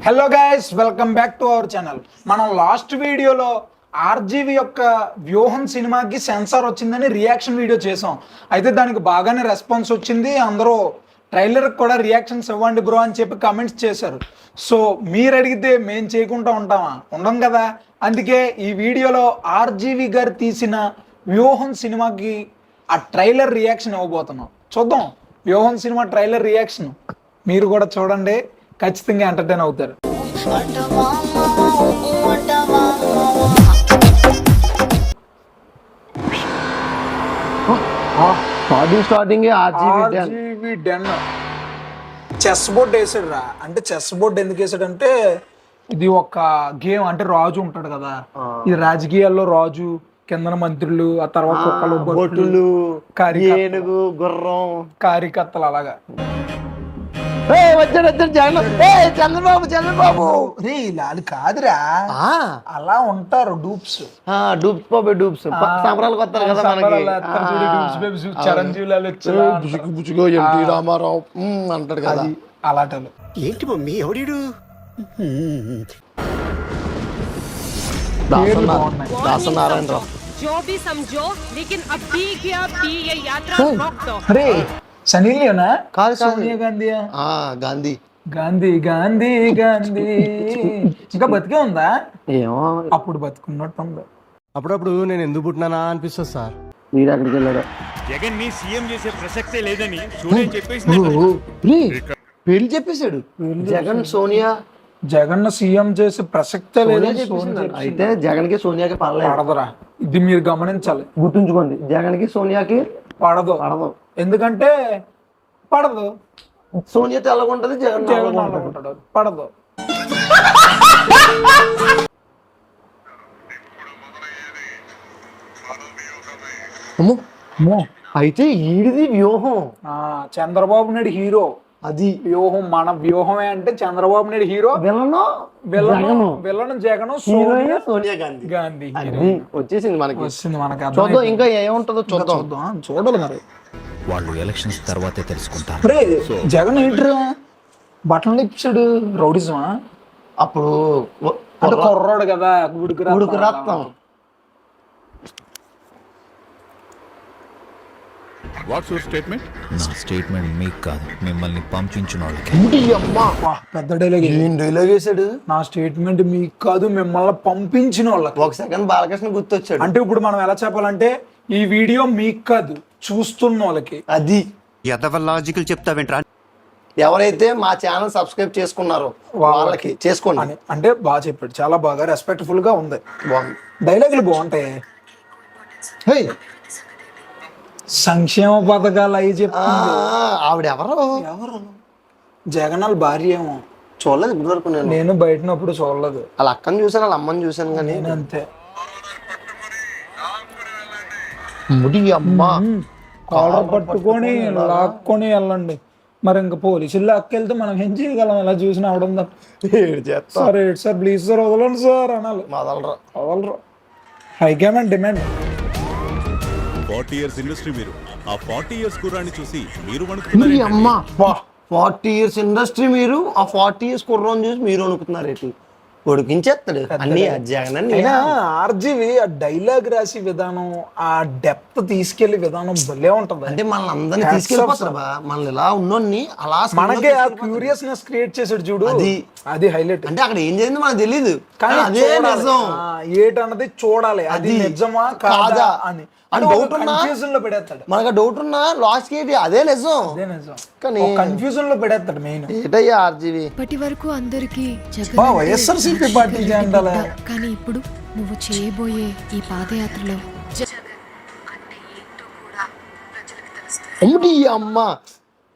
Hello guys, welcome back to our channel. మనం last వీడియోలో RGV యొక్క వ్యూహం సినిమాకి సెన్సార్ వచ్చిందని రియాక్షన్ వీడియో చేసాం. అయితే దానికి బాగానే రెస్పాన్స్ వచ్చింది. అందరూ ట్రైలర్కి కూడా రియాక్షన్స్ ఇవ్వండి బ్రో అని చెప్పి కమెంట్స్ చేశారు. సో మీరు అడిగితే మేము చేయకుండా ఉంటామా? ఉండం కదా. అందుకే ఈ వీడియోలో ఆర్జీవి గారు తీసిన వ్యూహం సినిమాకి ఆ ట్రైలర్ రియాక్షన్ ఇవ్వబోతున్నాం. చూద్దాం వ్యూహం సినిమా ట్రైలర్ రియాక్షన్. మీరు కూడా చూడండి, ఖచ్చితంగా ఎంటర్టైన్ అవుతారు. స్టార్టింగ్ చెస్ బోర్డ్ వేసాడు రా. అంటే చెస్ బోర్డ్ ఎందుకు వేసాడంటే ఇది ఒక గేమ్. అంటే రాజు ఉంటాడు కదా, ఇది రాజకీయాల్లో రాజు, కిందన మంత్రులు, ఆ తర్వాత కుక్కలు, బొట్టులు, ఏనుగు, గుర్రం, కారికత్తలు అలాగా. వచ్చాడు చంద్రబాబు చంద్రబాబు రే లాలు కాదురా, అలా ఉంటారు డూప్స్. డూప్స్ బాబు డూప్స్ సంబరాలకు వస్తారు కదా మనకి. చిరంజీవి ఎన్టీ రామారావు అంటాడు కదా అలాంటి. ఏంటి మమ్మీ ఎవడు? దాసనారాయణరావు. సనీ లియోనా? కాదు, సోనియా గాంధీ. గాంధీ గాంధీ గాంధీ గాంధీ. ఇంకా బతికే ఉందా? ఏమో, అప్పుడు బతుకున్నట్టు ఉంది. అప్పుడప్పుడు నేను ఎందుకు పుట్టినానా అనిపిస్తుంది సార్. మీరు అక్కడికి వెళ్ళాడు. జగన్ ని సీఎం చేసే ప్రసక్తే లేదని సోనియా చెప్పేసి పెళ్లి చెప్పేశాడు. జగన్ సోనియా జగన్ సీఎం చేసే ప్రసక్తే లేదని అయితే జగన్ కి సోనియాకి పడదురా. ఇది మీరు గమనించాలి, గుర్తుంచుకోండి. జగన్ కి సోనియాకి పడదు. ఎందుకంటే పడదు. సోనియా తెల్లగుంటది, జగన్ ఉంటాడు. పడదు. అయితే ఈడిది వ్యూహం. చంద్రబాబు నాయుడు హీరో. అది వ్యూహం. మన వ్యూహమే అంటే చంద్రబాబు నాయుడు హీరో, విలన్ జగన్, సోనియా గాంధీ. గాంధీ వచ్చేసింది మనకి. మనకి చూద్దాం ఇంకా ఏముంటుందో చూద్దాం. చూడాలి మరి. వాళ్ళు ఎలక్షన్స్ తర్వాతే తెలుసుకుంటారు. జగన్ ఏంట్రా బట్టలు ఇప్పించాడు? రౌడిజమా? అప్పుడు అంటే కుర్రాడు కదా, ఉడుకు నా రక్తం. స్టేట్మెంట్ మీకు కాదు, మిమ్మల్ని పంపించిన వాళ్ళకి. పెద్ద డైలాగ్. ఏం డైలాగ్ వేసాడు? నా స్టేట్మెంట్ మీకు కాదు, మిమ్మల్ని పంపించిన వాళ్ళకి. ఒక సెకండ్ బాలకృష్ణ గుర్తొచ్చాడు. అంటే ఇప్పుడు మనం ఎలా చెప్పాలంటే ఈ వీడియో మీకు కాదు, చూస్తున్న వాళ్ళకి. అది లాజికల్ చెప్తావేంట్రా? ఎవరైతే మా ఛానల్ సబ్స్క్రైబ్ చేసుకున్నారో వాళ్ళకి చేసుకోండి. అంటే బాగా చెప్పాడు, చాలా బాగా రెస్పెక్ట్ఫుల్ గా ఉంది. బాగుంది, డైలాగులు బాగుంటాయి. సంక్షేమ పథకాలు అవి చెప్తుంది. ఆవిడ ఎవరు? జగనాల్ భార్య ఏమో. చూడలేదు ఇప్పుడు వరకు. నేను బయటనప్పుడు చూడలేదు. వాళ్ళ అక్కని చూసాను, వాళ్ళ అమ్మని చూసాను కానీ. అంతే. కాలర్ పట్టుకొని లాక్కొని వెళ్ళండి. మరి ఇంకా పోలీసులు లాక్కెళ్తే మనం ఏం చేయగలం? ఎలా చూసినా అవడం. సార్ సార్ ప్లీజ్ సార్ వదలండి సార్ అనాలి. వదలరు. High command demand. 40 years industry. మీరు ఆ 40 years కుర్రాన్ని చూసి మీరు 40 years ఇండస్ట్రీ మీరు ఆ 40 years కుర్రాన్ని చూసి మీరు అనుకుంటున్నారు. ఉడికించేస్తాడు అన్ని. ఆర్జీవి ఆ డైలాగ్ రాసి విధానం, ఆ డెప్త్ తీసుకెళ్లి విధానం భలే ఉంటది. అంటే మనల్ని అందరినీ తీసుకెళ్ళిపోతారు. మనల్ని ఇలా ఉన్నోన్ని అలా మనకే ఆ క్యూరియస్నెస్ క్రియేట్ చేసాడు చూడు. అది హైలైట్. అంటే అక్కడ ఏం జరిగిందో మనకు తెలియదు, కానీ అదే నిజం. ఏటన్నది చూడాలి, అది నిజమా కాదా అని. డౌట్ ఉన్నా కన్ఫ్యూజన్ లో పెడతాడు. మనకు డౌట్ ఉన్నా లాస్ట్ కి అదే నిజం. కానీ కన్ఫ్యూజన్ లో పెడతాడు మెయిన్. ఏటయ్యా ఆర్జీవి? ఇప్పటి వరకు అందరికి వైఎస్ఆర్సీపీ పార్టీ చేయాలి, కానీ ఇప్పుడు నువ్వు చేయబోయే ఈ పాదయాత్రలో అమ్మ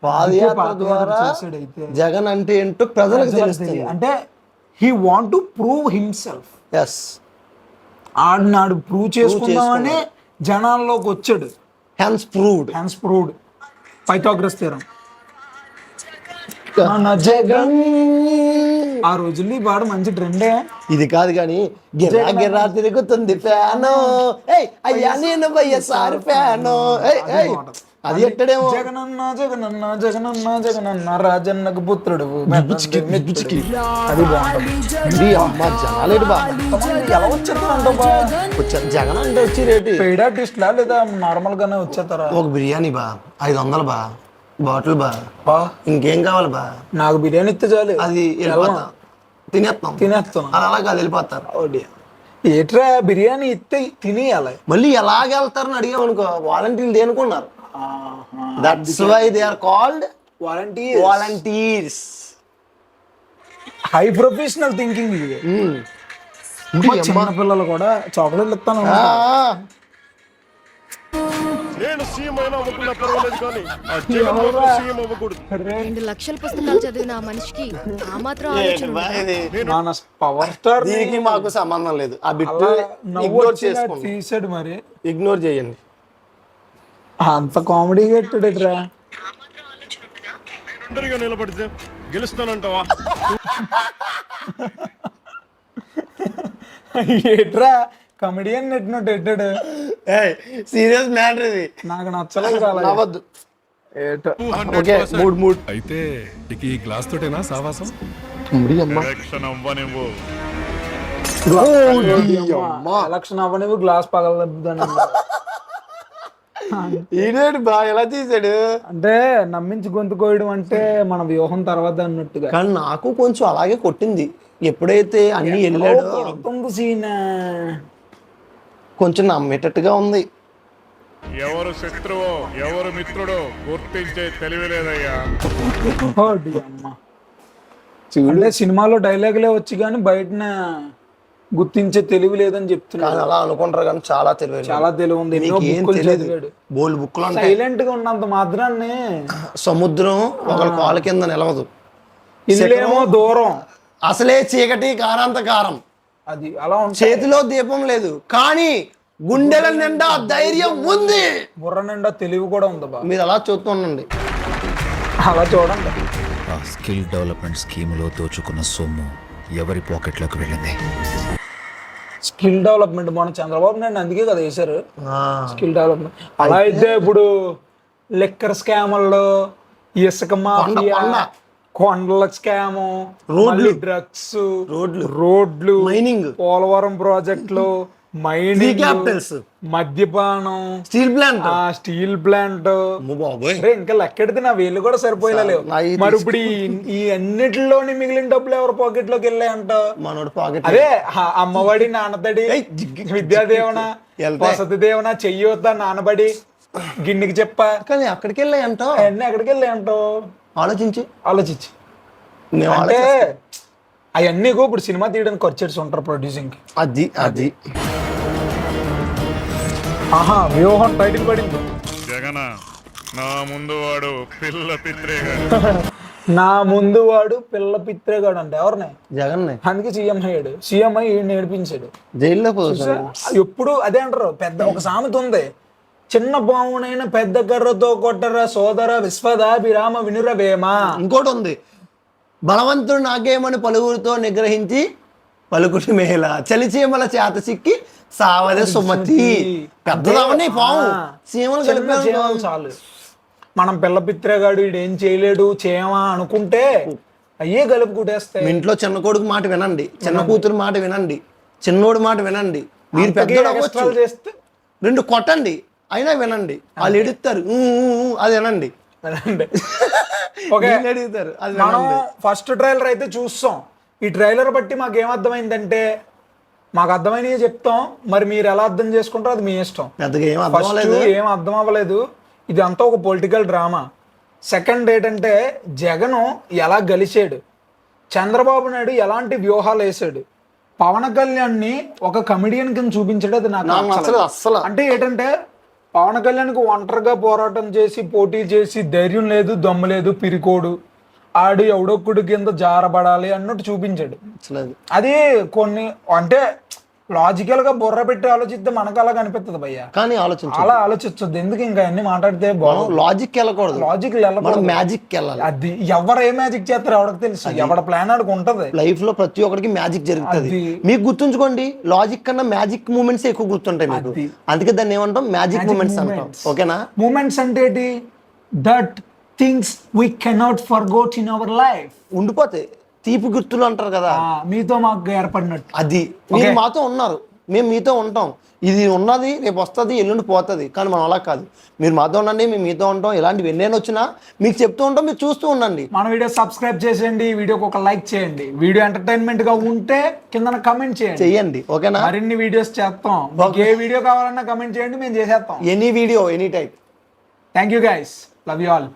పాదయాత్ర ద్వారా జగన్ అంటే ఏంటో ప్రజలకు తెలుస్తుంది. అంటే he want to prove himself. Yes, ఆడినాడు ప్రూవ్ చేసుకుందామని జనాల్లోకి వచ్చాడు. Hence proved. Pythagoras theorem. Jagan ఆ రోజుల్లో ఈ పాట మంచి ట్రెండే. ఇది కాదు కానీ గిరా గిరా తిరుగుతుంది ఫ్యాను, అయ్యా నేను వైఎస్ఆర్ ఫ్యాను. అది ఎట్టడేమో జగనన్న జగనన్న జగనన్న జగనన్న రాజన్నకు పుత్రుడు మెచ్చుకి. అది బాగుంటుంది. అమ్మ జనాలేడు బా కొంతమంది ఎలా వచ్చేస్తారంట బా? వచ్చారు జగన్ అంటే వచ్చి రేటు పెయిడ్ ఆర్టిస్ట్లా లేదా నార్మల్ గానే వచ్చేస్తారా? ఒక బిర్యానీ బా 500 బా బాటిల్ బా బా ఇంకేం కావాలి బా నాకు బిర్యానీ ఇస్తే చాలు. అది వెళ్ళిపోతాం తినేస్తాం తినేస్తాను. అది అలా కాదు వెళ్ళిపోతారు. ఏట్రా బిర్యానీ ఇస్తే తినేయాలి. మళ్ళీ ఎలాగెళ్తారని అడిగాం అనుకో వాలంటీర్లు దేనుకున్నారు. That's why they are called volunteers. High professional thinking ఇది. చిన్న పిల్లలు కూడా చాక్లెట్లు ఇస్తాను. నేను సీఎం అయినా అవ్వకుండా పర్వాలేదు కానీ ఆ జగన్ మాత్రం సీఎం అవ్వకూడదు. 2 లక్షల పుస్తకాలు చదివిన ఆ మనిషికి ఆ మాత్రం ఆలోచన ఉందా? మన పవర్ స్టార్ దీనికి మాకు సంబంధం లేదు. ఆ బిట్ ఇగ్నోర్ చేసుకోండి, తీసాడు మరి. ఇగ్నోర్ చేయండి. అంత కామెడీ పెట్టాడురా. ఒంటరిగా నిలబడితే గెలుస్తానంటావా? ఏట్రా కమెడియన్ నెట్టినట్టు పెట్టాడు. సీరియస్ మ్యాటర్ ఇది, నాకు నచ్చలేదు కాదు. నవ్వద్దు. ఏటో ఓకే మూడ్ అయితే ఇక ఈ గ్లాస్ తోటేనా సావాసం? ఎలక్షన్ అవ్వనివ్వు. ఎలక్షన్ అవ్వనివి గ్లాస్ పగలదని. ఈడేడు బా ఎలా తీసాడు అంటే నమ్మించి గొంతు కోయడం అంటే మన వ్యూహం తర్వాత అన్నట్టుగా. కానీ నాకు కొంచెం అలాగే కొట్టింది ఎప్పుడైతే అన్ని వెళ్ళాడు. కొడుతుంది సీన్. కొంచెం నమ్మేటట్టుగా ఉంది. ఎవరు శత్రువో ఎవరు మిత్రుడో గుర్తించే తెలివి లేదయ్యా. అంటే సినిమాలో డైలాగులే వచ్చి కానీ బయటన గుర్తించే తెలివి లేదని చెప్తున్నాడు. కానీ అలా అనుకుంటారు కానీ చాలా తెలివి, చాలా తెలివి ఉంది. ఎన్నో బుక్కులు చదివాడు. బోల్డ్ బుక్లు అంటే సైలెంట్ గా ఉన్నంత మాత్రాన్ని సముద్రం ఒకళ్ళ కాళ్ళ కింద నిలవదు. ఇల్లేమో దూరం, అసలే చీకటి కారాంతకారం. అది అలా ఉంటుంది. చేతిలో దీపం లేదు కానీ గుండెల నిండా ధైర్యం ఉంది. బుర్ర నిండా తెలివి కూడా ఉంది బా. మీరు అలా చూస్తుండండి. అలా చూడండి. ఆ స్కిల్ డెవలప్మెంట్ స్కీములో దోచుకున్న సొమ్ము ఎవరి పాకెట్లోకి వెళ్ళింది? స్కిల్ డెవలప్మెంట్ మన చంద్రబాబు నాయుడు అందుకే కదా వేశారు స్కిల్ డెవలప్మెంట్. అలా అయితే ఇప్పుడు లిక్కర్ స్కామ్లో ఇసుక మాఫియా, కొండల స్కాము, రోడ్లు, డ్రగ్స్, రోడ్లు, మైనింగ్, పోలవరం ప్రాజెక్టులు, మైనింగ్, క్యాపిటల్స్, మద్యపానం, స్టీల్ ప్లాంట్, స్టీల్ ప్లాంట్. బాబోయ్ ఇంకా లెక్కెడితే నా వేలు కూడా సరిపోయలేవు. మరి ఇప్పుడు ఈ అన్నిటిలోని మిగిలిన డబ్బులు ఎవరి పాకెట్ లోకి వెళ్ళాయంట? మనోడు పాకెట్. అదే అమ్మఒడి, నాన్నతడి, విద్యాదేవన, వసతి దేవన, చెయ్యొద్ద, నాన్నబడి, గిన్నెకి చెప్ప. కానీ అక్కడికి వెళ్ళాయంట. అవన్నీ ఎక్కడికి వెళ్ళాయంటో ఆలోచించి అంటే అవన్నీ ఇప్పుడు సినిమా తీయడానికి ఖర్చు ఉంటారు ప్రొడ్యూసింగ్. అది ఆహా వ్యూహం టైటిల్ పడింది. జగన నా ముందు వాడు పిల్ల పిత్రేగాడు. నా ముందు వాడు పిల్ల పిత్రేగాడు అంటే ఎవరిని? జగన్. అందుకే సీఎం అయ్యాడు. సీఎం అయ్యి నేర్పించాడు. జైల్లో ఎప్పుడు అదే అంటారు. పెద్ద ఒక సామెత ఉంది, చిన్న పామునైనా పెద్ద కర్రతో కొట్టరా సోదర విశ్వదాభిరామ వినురవేమా. ఇంకోటి ఉంది, బలవంతుడు నాకేమని పలువురితో నిగ్రహించి పలుకుటి మేళ చలిచీమల చేత సిక్కి సావదే సుమతి. పెద్దదామని పాము చీమలు కలిపి చాలు. మనం పిల్ల పిత్రేగాడు ఈడేం చేయలేడు చేయమా అనుకుంటే అయ్యే కలిపి కుట్టేస్తాయి. ఇంట్లో చిన్న కొడుకు మాట వినండి, చిన్న కూతురు మాట వినండి, చిన్నోడు మాట వినండి. మీరు పెద్ద చేస్తే 2 కొట్టండి అయినా వినండి. వాళ్ళు ఎడుస్తారు అది వినండి. అడుగుతారు అది. మనం ఫస్ట్ ట్రైలర్ అయితే చూస్తాం. ఈ ట్రైలర్ బట్టి మాకు ఏమర్థమైందంటే, మాకు అర్థమైనవి చెప్తాం, మరి మీరు ఎలా అర్థం చేసుకుంటారో అది మీ ఇష్టం. పెద్దగా ఏం అర్థం అవ్వలేదు. ఇది అంతా ఒక పొలిటికల్ డ్రామా. సెకండ్ ఏంటంటే జగన్ ఎలా గలిచాడు, చంద్రబాబు నాయుడు ఎలాంటి వ్యూహాలు వేసాడు, పవన్ కళ్యాణ్ని ఒక కమెడియన్ కింద చూపించాడు. అది నాకు అస్సలు. అంటే ఏంటంటే పవన్ కళ్యాణ్కి ఒంటరిగా పోరాటం చేసి పోటీ చేసి ధైర్యం లేదు, దమ్ము లేదు, పిరికోడు, ఆడు ఎవడొక్కడు కింద జారబడాలి అన్నట్టు చూపించాడు. అది కొన్ని అంటే లాజికల్ గా బుర్ర పెట్టి ఆలోచిస్తే మనకు అలా కనిపిస్తుంది భయ్య. కానీ ఆలోచించాలి, అలా ఆలోచించొద్దు. ఎందుకు ఇంకా అన్ని మాట్లాడితే మనం లాజిక్ వెళ్ళకూడదు, లాజిక్ మనం మ్యాజిక్ వెళ్ళాలి. అది ఎవరు ఏ మ్యాజిక్ చేస్తారు ఎవరికి తెలుసు, ఎవడ ప్లాన్ ఆడికి ఉంటది. లైఫ్ లో ప్రతి ఒక్కరికి మ్యాజిక్ జరుగుతుంది. అది. మీకు గుర్తుంచుకోండి, లాజిక్ కన్నా మ్యాజిక్ మూమెంట్స్ ఎక్కువ గుర్తుంటాయి మీకు. అది. అందుకే దాన్ని ఏమంటాం, మ్యాజిక్ మూమెంట్స్ అంటాం. ఓకేనా? మూమెంట్స్ అంటే ఏంటి? That things we cannot forgot in our life. ఉండిపోతాయి, తీపి గుర్తులు అంటారు కదా, మీతో మాకు ఏర్పడినట్టు. అది. మీరు మాతో ఉన్నారు, మేము మీతో ఉంటాం. ఇది ఉన్నది రేపు వస్తుంది, ఎల్లుండి పోతుంది. కానీ మనం అలా కాదు. మీరు మాతో ఉండండి, మేము మీతో ఉంటాం. ఇలాంటివి ఎన్నైనా వచ్చినా మీకు చెప్తూ ఉంటాం, మీరు చూస్తూ ఉండండి. మన వీడియో సబ్స్క్రైబ్ చేసేయండి, వీడియోకి ఒక లైక్ చేయండి. వీడియో ఎంటర్టైన్మెంట్ గా ఉంటే కింద కమెంట్ చేయండి. ఓకేనా? మరిన్ని వీడియోస్ చేస్తాం. మీకు ఏ వీడియో కావాలన్నా కమెంట్ చేయండి, మేము చేసేస్తాం. Any video, any type. Thank you guys, love you all.